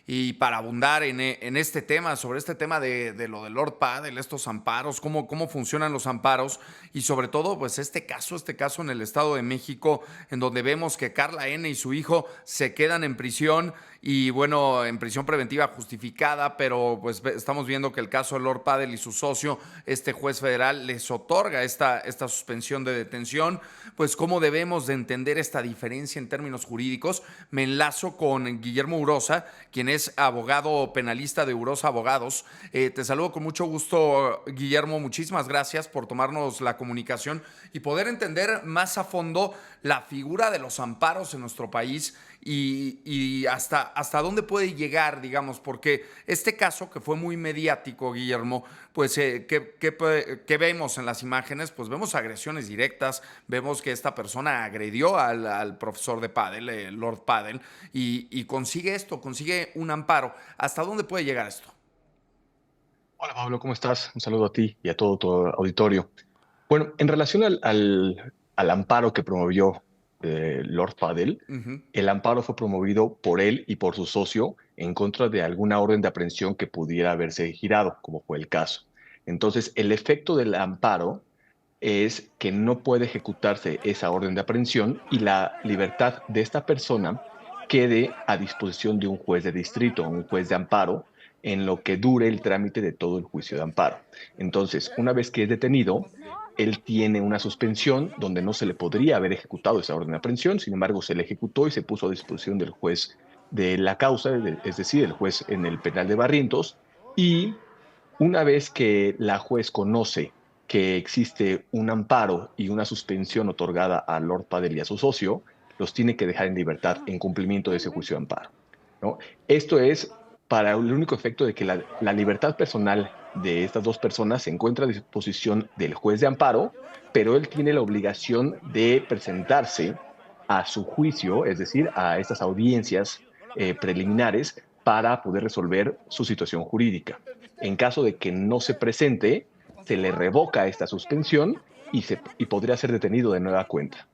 y para abundar en este tema, sobre este tema de lo de Lord Paddle, estos amparos, cómo funcionan los amparos y sobre todo, pues este caso en el Estado de México, en donde vemos que Carla N. y su hijo se quedan en prisión y bueno, en prisión preventiva justificada, pero pues estamos viendo que el caso de Lord Paddle y su socio, este juez federal les otorga esta suspensión de detención. Pues cómo debemos de entender esta diferencia en términos jurídicos. Me enlazo con Guillermo Urosa, quien es abogado penalista de Urosa Abogados. Te saludo con mucho gusto, Guillermo. Muchísimas gracias por tomarnos la comunicación y poder entender más a fondo la figura de los amparos en nuestro país y hasta dónde puede llegar, digamos, porque este caso que fue muy mediático, Guillermo, pues ¿qué vemos en las imágenes? Pues vemos agresiones directas, vemos que esta persona agredió al profesor de pádel, Lord Paddle, y consigue un amparo. ¿Hasta dónde puede llegar esto? Hola Pablo, ¿cómo estás? Un saludo a ti y a todo tu auditorio. Bueno, en relación al amparo que promovió Lord Fadel, Uh -huh. el amparo fue promovido por él y por su socio en contra de alguna orden de aprehensión que pudiera haberse girado, como fue el caso. Entonces, el efecto del amparo es que no puede ejecutarse esa orden de aprehensión y la libertad de esta persona quede a disposición de un juez de distrito, un juez de amparo, en lo que dure el trámite de todo el juicio de amparo. Entonces, una vez que es detenido, él tiene una suspensión donde no se le podría haber ejecutado esa orden de aprehensión, sin embargo, se le ejecutó y se puso a disposición del juez de la causa, es decir, el juez en el penal de Barrientos, y una vez que la juez conoce que existe un amparo y una suspensión otorgada a Lord Padel y a su socio, los tiene que dejar en libertad en cumplimiento de ese juicio de amparo, ¿no? Esto es para el único efecto de que la libertad personal de estas dos personas se encuentra a disposición del juez de amparo, pero él tiene la obligación de presentarse a su juicio, es decir, a estas audiencias preliminares para poder resolver su situación jurídica. En caso de que no se presente, se le revoca esta suspensión y podría ser detenido de nueva cuenta.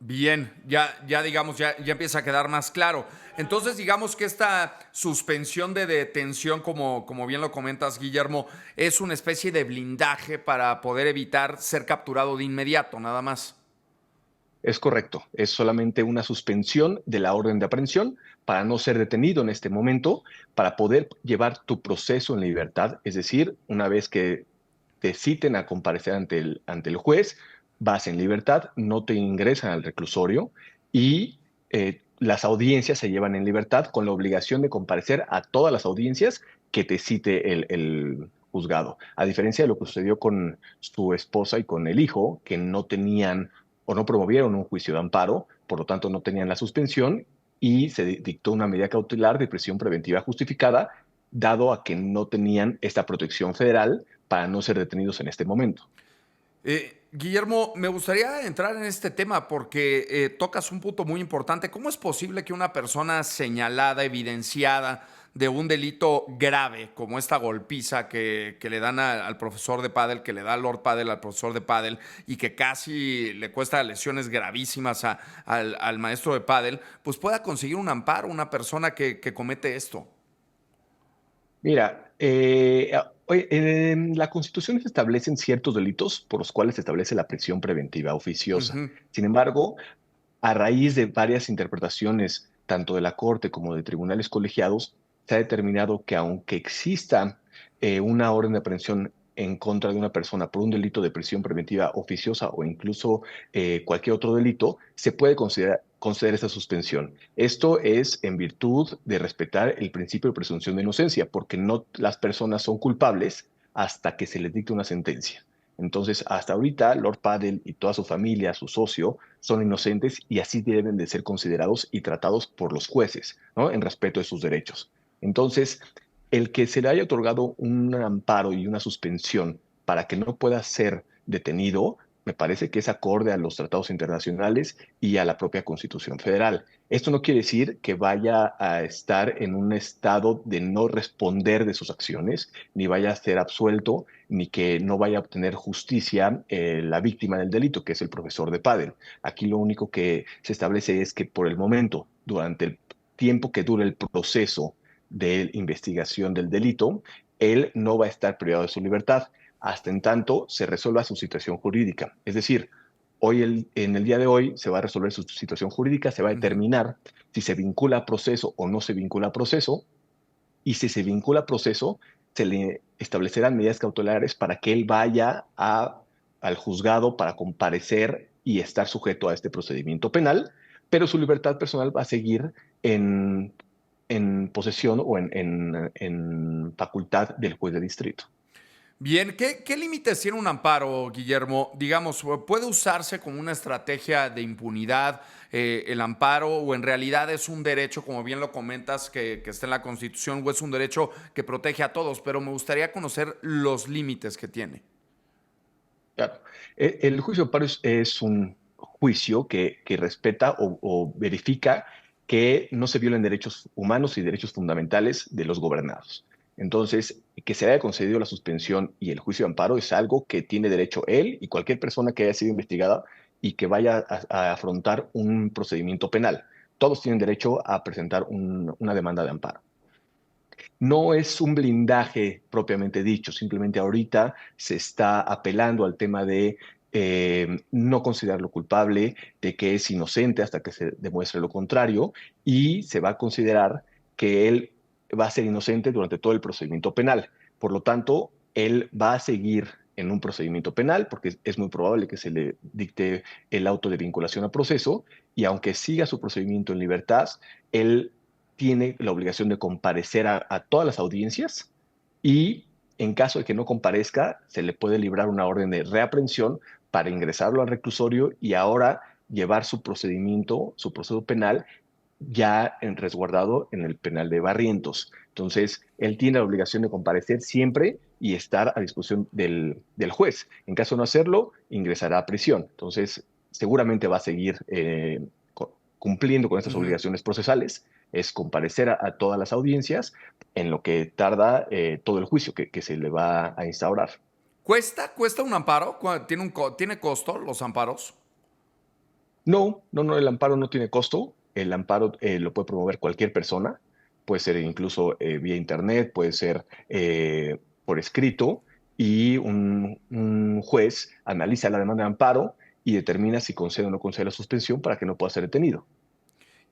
Bien, ya digamos, ya empieza a quedar más claro. Entonces, digamos que esta suspensión de detención, como bien lo comentas, Guillermo, es una especie de blindaje para poder evitar ser capturado de inmediato, nada más. Es correcto, es solamente una suspensión de la orden de aprehensión para no ser detenido en este momento, para poder llevar tu proceso en libertad, es decir, una vez que te citen a comparecer ante el juez, vas en libertad, no te ingresan al reclusorio y las audiencias se llevan en libertad con la obligación de comparecer a todas las audiencias que te cite el juzgado. A diferencia de lo que sucedió con su esposa y con el hijo, que no tenían o no promovieron un juicio de amparo, por lo tanto no tenían la suspensión y se dictó una medida cautelar de prisión preventiva justificada, dado a que no tenían esta protección federal para no ser detenidos en este momento. Guillermo, me gustaría entrar en este tema porque tocas un punto muy importante. ¿Cómo es posible que una persona señalada, evidenciada de un delito grave, como esta golpiza que le dan al profesor de pádel, que le da Lord Paddle al profesor de pádel y que casi le cuesta lesiones gravísimas al maestro de pádel, pues pueda conseguir un amparo, una persona que comete esto? Mira, oye, en la Constitución se establecen ciertos delitos por los cuales se establece la prisión preventiva Uh oficiosa. -huh. Sin embargo, a raíz de varias interpretaciones, tanto de la Corte como de tribunales colegiados, se ha determinado que aunque exista una orden de aprehensión en contra de una persona por un delito de prisión preventiva oficiosa o incluso cualquier otro delito, se puede conceder esa suspensión. Esto es en virtud de respetar el principio de presunción de inocencia, porque no las personas son culpables hasta que se les dicte una sentencia. Entonces, hasta ahorita, Lord Paddle y toda su familia, su socio, son inocentes y así deben de ser considerados y tratados por los jueces, ¿no? En respeto de sus derechos. Entonces, el que se le haya otorgado un amparo y una suspensión para que no pueda ser detenido, me parece que es acorde a los tratados internacionales y a la propia Constitución Federal. Esto no quiere decir que vaya a estar en un estado de no responder de sus acciones, ni vaya a ser absuelto, ni que no vaya a obtener justicia la víctima del delito, que es el profesor de pádel. Aquí lo único que se establece es que por el momento, durante el tiempo que dure el proceso de investigación del delito, él no va a estar privado de su libertad hasta en tanto se resuelva su situación jurídica. Es decir, en el día de hoy se va a resolver su situación jurídica, se va a Ujú. determinar si se vincula a proceso o no se vincula a proceso, y si se vincula a proceso, se le establecerán medidas cautelares para que él vaya al juzgado para comparecer y estar sujeto a este procedimiento penal, pero su libertad personal va a seguir en, en posesión o en facultad del juez de distrito. Bien, ¿qué límites tiene un amparo, Guillermo? Digamos, ¿puede usarse como una estrategia de impunidad el amparo o en realidad es un derecho, como bien lo comentas, que está en la Constitución o es un derecho que protege a todos? Pero me gustaría conocer los límites que tiene. Claro. El juicio de amparo es un juicio que respeta o verifica que no se violen derechos humanos y derechos fundamentales de los gobernados. Entonces, que se haya concedido la suspensión y el juicio de amparo es algo que tiene derecho él y cualquier persona que haya sido investigada y que vaya a afrontar un procedimiento penal. Todos tienen derecho a presentar una demanda de amparo. No es un blindaje propiamente dicho, simplemente ahorita se está apelando al tema de no considerarlo culpable, de que es inocente hasta que se demuestre lo contrario, y se va a considerar que él va a ser inocente durante todo el procedimiento penal. Por lo tanto, él va a seguir en un procedimiento penal porque es muy probable que se le dicte el auto de vinculación a proceso, y aunque siga su procedimiento en libertad, él tiene la obligación de comparecer a todas las audiencias, y en caso de que no comparezca, se le puede librar una orden de reaprehensión para ingresarlo al reclusorio y ahora llevar su procedimiento, su proceso penal ya resguardado en el penal de Barrientos. Entonces, él tiene la obligación de comparecer siempre y estar a disposición del juez. En caso de no hacerlo, ingresará a prisión. Entonces, seguramente va a seguir cumpliendo con estas Ujú. obligaciones procesales, es comparecer a todas las audiencias en lo que tarda todo el juicio que se le va a instaurar. ¿Cuesta un amparo? ¿Tiene costo los amparos? No, el amparo no tiene costo. El amparo lo puede promover cualquier persona. Puede ser incluso vía internet, puede ser por escrito, y un juez analiza la demanda de amparo y determina si concede o no concede la suspensión para que no pueda ser detenido.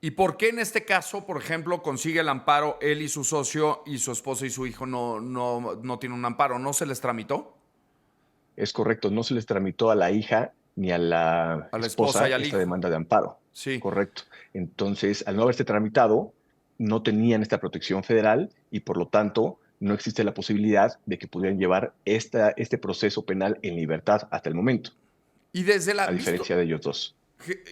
¿Y por qué en este caso, por ejemplo, consigue el amparo él y su socio y su esposa y su hijo no tienen un amparo? ¿No se les tramitó? Es correcto, no se les tramitó a la hija ni a la A la esposa y esposa al esta hijo. demanda de amparo. Sí. Correcto. Entonces, al no haberse tramitado, no tenían esta protección federal y por lo tanto no existe la posibilidad de que pudieran llevar este proceso penal en libertad hasta el momento, Y desde la, a diferencia visto, de ellos dos.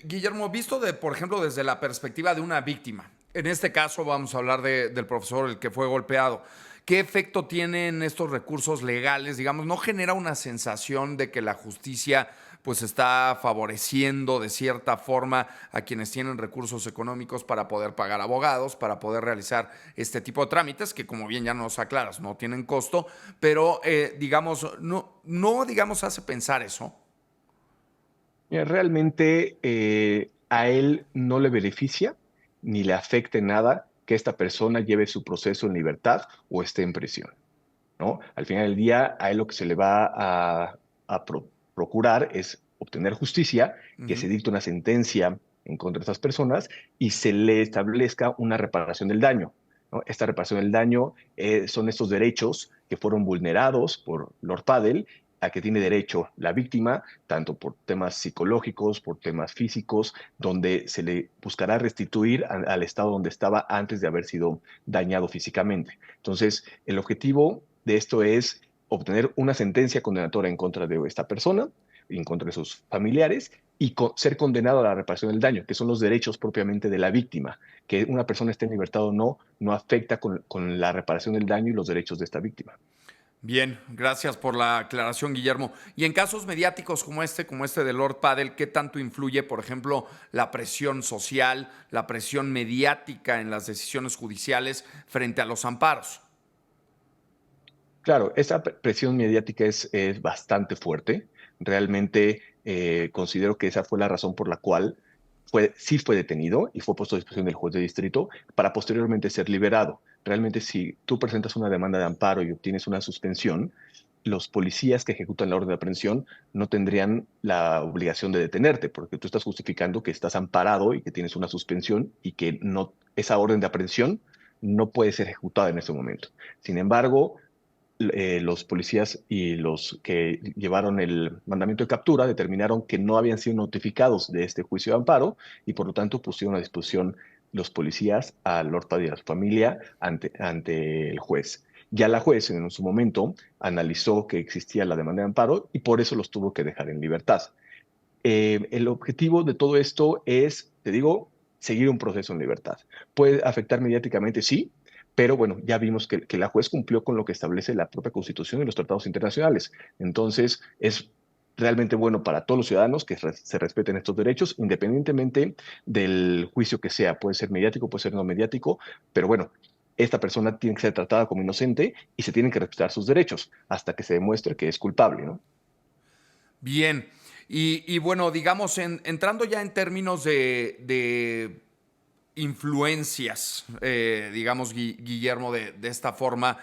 Guillermo, visto por ejemplo, desde la perspectiva de una víctima, en este caso vamos a hablar del profesor, el que fue golpeado, ¿qué efecto tienen estos recursos legales? Digamos, ¿no genera una sensación de que la justicia pues está favoreciendo de cierta forma a quienes tienen recursos económicos para poder pagar abogados, para poder realizar este tipo de trámites que, como bien ya nos aclaras, no tienen costo, pero digamos, digamos hace pensar eso? Mira, realmente a él no le beneficia ni le afecte nada que esta persona lleve su proceso en libertad o esté en prisión, ¿no? Al final del día, a él lo que se le va a procurar es obtener justicia, que se Ujú. dicte una sentencia en contra de estas personas y se le establezca una reparación del daño, ¿no? Esta reparación del daño son estos derechos que fueron vulnerados por Lord Paddle, a que tiene derecho la víctima, tanto por temas psicológicos, por temas físicos, donde se le buscará restituir al estado donde estaba antes de haber sido dañado físicamente. Entonces, el objetivo de esto es obtener una sentencia condenatoria en contra de esta persona, en contra de sus familiares, y ser condenado a la reparación del daño, que son los derechos propiamente de la víctima. Que una persona esté en libertad o no afecta con la reparación del daño y los derechos de esta víctima. Bien, gracias por la aclaración, Guillermo. Y en casos mediáticos como este de Lord Paddle, ¿qué tanto influye, por ejemplo, la presión social, la presión mediática en las decisiones judiciales frente a los amparos? Claro, esa presión mediática es bastante fuerte. Realmente considero que esa fue la razón por la cual sí fue detenido y fue puesto a disposición del juez de distrito para posteriormente ser liberado. realmente si tú presentas una demanda de amparo y obtienes una suspensión, los policías que ejecutan la orden de aprehensión no tendrían la obligación de detenerte, porque tú estás justificando que estás amparado y que tienes una suspensión y que no, esa orden de aprehensión no puede ser ejecutada en ese momento. Sin embargo, los policías y los que llevaron el mandamiento de captura determinaron que no habían sido notificados de este juicio de amparo y por lo tanto pusieron a disposición los policías a Lord Paddy y a su familia ante el juez. Ya la juez en su momento analizó que existía la demanda de amparo y por eso los tuvo que dejar en libertad. El objetivo de todo esto es, te digo, seguir un proceso en libertad. ¿Puede afectar mediáticamente? Sí, pero bueno, ya vimos que la juez cumplió con lo que establece la propia Constitución y los tratados internacionales. Entonces, es realmente bueno para todos los ciudadanos que se respeten estos derechos, independientemente del juicio que sea. Puede ser mediático, puede ser no mediático, pero bueno, esta persona tiene que ser tratada como inocente y se tienen que respetar sus derechos hasta que se demuestre que es culpable, ¿no? Bien. Y bueno, digamos, entrando ya en términos de influencias, digamos, Guillermo, de esta forma,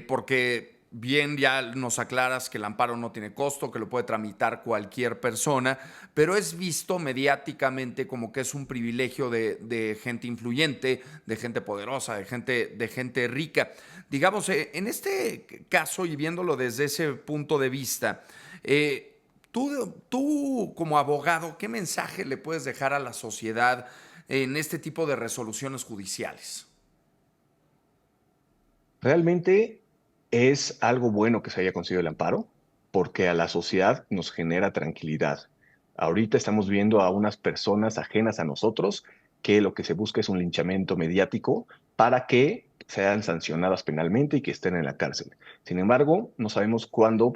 porque bien ya nos aclaras que el amparo no tiene costo, que lo puede tramitar cualquier persona, pero es visto mediáticamente como que es un privilegio de gente influyente, de gente poderosa, de gente rica. Digamos, en este caso y viéndolo desde ese punto de vista, tú como abogado, ¿qué mensaje le puedes dejar a la sociedad en este tipo de resoluciones judiciales? Realmente es algo bueno que se haya conseguido el amparo porque a la sociedad nos genera tranquilidad. Ahorita estamos viendo a unas personas ajenas a nosotros que lo que se busca es un linchamiento mediático para que sean sancionadas penalmente y que estén en la cárcel. Sin embargo, no sabemos cuándo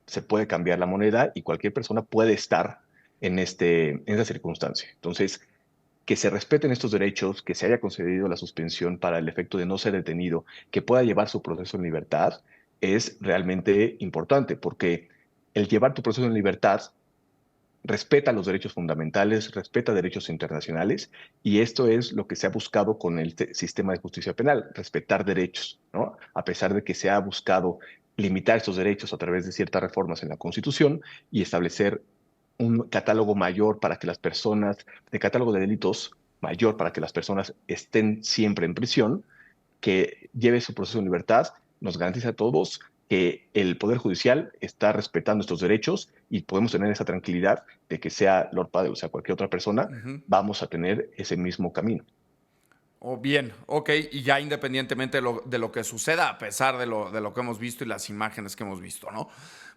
se puede cambiar la moneda y cualquier persona puede estar en esta circunstancia. Entonces, que se respeten estos derechos, que se haya concedido la suspensión para el efecto de no ser detenido, que pueda llevar su proceso en libertad, es realmente importante, porque el llevar tu proceso en libertad respeta los derechos fundamentales, respeta derechos internacionales, y esto es lo que se ha buscado con el sistema de justicia penal, respetar derechos, ¿no? A pesar de que se ha buscado limitar estos derechos a través de ciertas reformas en la Constitución y establecer un catálogo mayor para que las personas, de catálogo de delitos mayor para que las personas estén siempre en prisión, que lleve su proceso en libertad, nos garantiza a todos que el Poder Judicial está respetando estos derechos y podemos tener esa tranquilidad de que sea Lord Padre o sea cualquier otra persona, Ujú. vamos a tener ese mismo camino. Oh, bien, ok, y ya independientemente de lo que suceda, a pesar de lo que hemos visto y las imágenes que hemos visto, ¿no?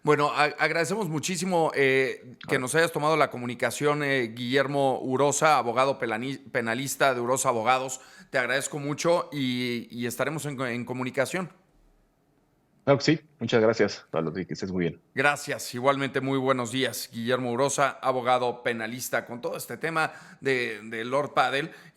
Bueno, agradecemos muchísimo que nos hayas tomado la comunicación, Guillermo Urosa, abogado penalista de Urosa Abogados. Te agradezco mucho y estaremos en comunicación. Claro que sí, muchas gracias, Pablo, que estés muy bien. Gracias, igualmente muy buenos días. Guillermo Urosa, abogado penalista, con todo este tema de Lord Padel.